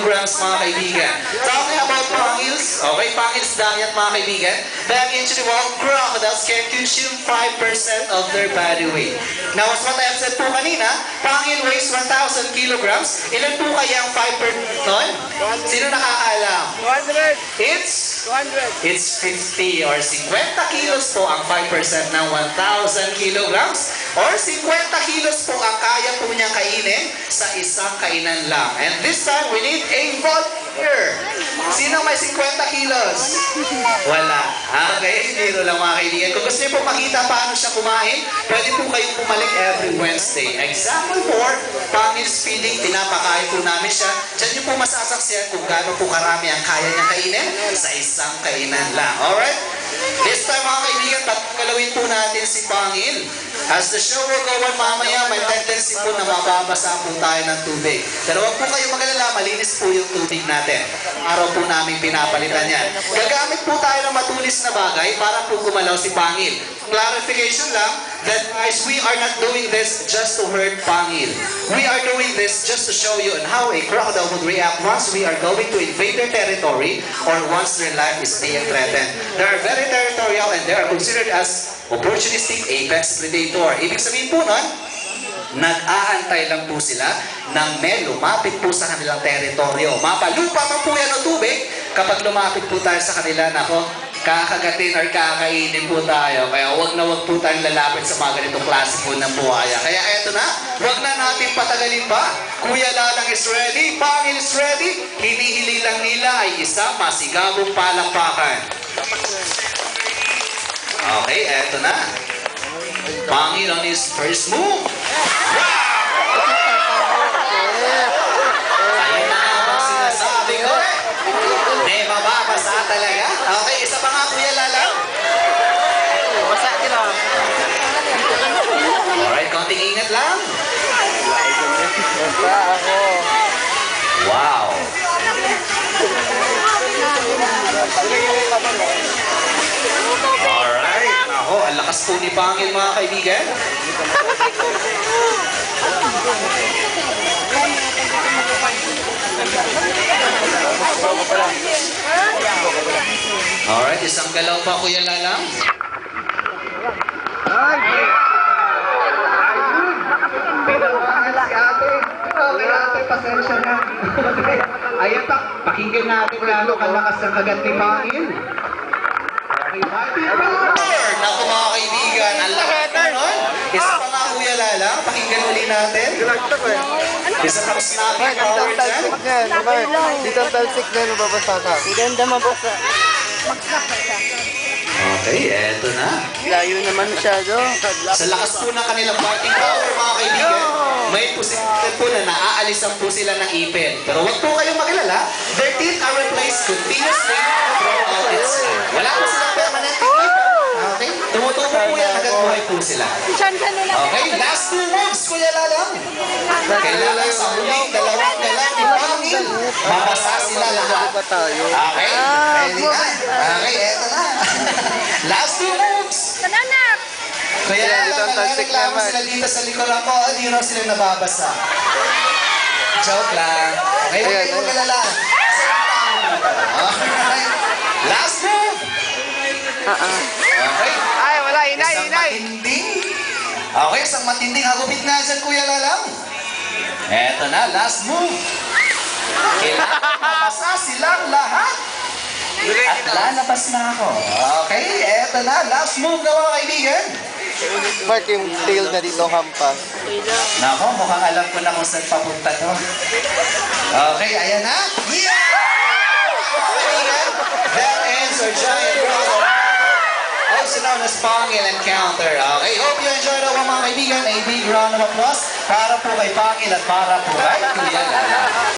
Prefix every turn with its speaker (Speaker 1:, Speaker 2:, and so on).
Speaker 1: kilograms, mga kaibigan. Talking about pangils, okay, pangils diet, mga kaibigan. Back into the world, crocodiles can consume 5% of their body weight. Now, as what I have said po kanina, pangil weighs 1,000 kilograms. Ilan po kaya ang 5% nun? Sino nakakaalam?
Speaker 2: 200.
Speaker 1: It's
Speaker 2: 200.
Speaker 1: It's 50 or 50 kilos po ang 5% ng 1,000 kilograms or 50 kilos po ang kaya po niyang kainin sa isang kainan lang. And this time, we need a volunteer. Sino may 50 kilos? Wala. Okay, biro lang mga kaibigan. Kung gusto niyo po makita paano siya kumain, pwede po kayong bumalik every Wednesday. Example 4, pangils feeding, pinapakain po namin siya. Diyan niyo po masasaksiyan kung gaano po karami ang kaya niyang kainin sa isang kainan lang. Alright? This time mga kaibigan, pagkalawin po natin si Pangil. As the show will go on mamaya, may tendency po na mababasa po tayo ng tubig. Pero huwag po kayo mag-alala, malinis po yung tubig natin. Araw po namin pinapalitan yan. Gagamit po tayo ng matulis na bagay para po gumalaw si Pangil. Clarification lang, that guys, we are not doing this just to hurt Pangil. We are doing this just to show you on how a crocodile would react once we are going to invade their territory or once their life is being threatened. They are very territorial and they are considered as opportunistic apex predator. Ibig sabihin po nun, nag-aantay lang po sila nang may lumapit po sa kanilang teritoryo. Mapalupa man po yan o tubig, kapag lumapit po tayo sa kanila, nako, kakagatin or kakainin po tayo. Kaya wag na wag po tayong lalapit sa mga ganitong klase po ng buhaya. Kaya eto na, wag na natin patagalin pa. Kuya Lalang is ready, Pangil is ready. Hinihiling lang nila ay isang masigabong palakpakan. Okay, eto na. Pangil on his first move. Wow! Ayun na nga ang sinasabi ko eh. May mababasa talaga. Okay, isa pa nga Kuya Lalang.
Speaker 2: Basa ka lang.
Speaker 1: Alright, konting ingat lang.
Speaker 2: Basta ako.
Speaker 1: Wow. Alright. Ako, ang lakas po ni Pangil mga kaibigan. Alright, isang galaw pa Kuya Lalang. Pinabangan si ate. Okay ate, pasensya na. Ayan pa, pakinggan natin lalo kalakas ang kagat ni Pangil. Okay, mighty power! Naku mga kaibigan, ang lakas na nun. Isa pa nga Kuya Lalang, pakinggan uli natin. Isa pang snapping power dyan.
Speaker 2: Dito ang talsik na nababasa ka. Ganda mabasa.
Speaker 1: Okay, eto na.
Speaker 2: Layo naman masyado.
Speaker 1: Sa lakas po ng kanilang fighting power, mga kaibigan, may posibilidad po na naaaalisan po sila ng ipin. Pero huwag po kayong mag-alala, their teeth are replaced continuously throughout its life. Wala po silang permanent ipin. Okay? Tumutubo po yan, agad buhay po sila. Okay, last 2 moves, Kuya Lalang. Kailangan sa huling dalawang galaw ni Pangil, mabasa sila lahat. Okay? Ready na? Okay, eto na. Last 2 moves. Kaya lang, nagreklamo sila dito sa likuran ko, hindi raw sila nababasa. Joke lang. Ngayon kayo mag-alala. Alright. Last move. Okay.
Speaker 2: Ay, wala. Inay,
Speaker 1: Isang
Speaker 2: inay.
Speaker 1: matinding. Okay, isang matinding hagupit na dyan, Kuya Lalang. Eto na, last move. Kailangan mabasa silang lahat. At lalabas na ako. Okay, eto na, last move na mga kaibigan.
Speaker 2: Mark yung tail na dito hampas.
Speaker 1: Nako, mukhang alam ko na kung saan papunta to. Okay, ayan na. Yeah! Kaibigan, that ends our giant brother. Also known as Pangil Encounter. Okay, hope you enjoyed our mga kaibigan. A big round of applause para po kay Pangil at para po kay Kuya Lalang.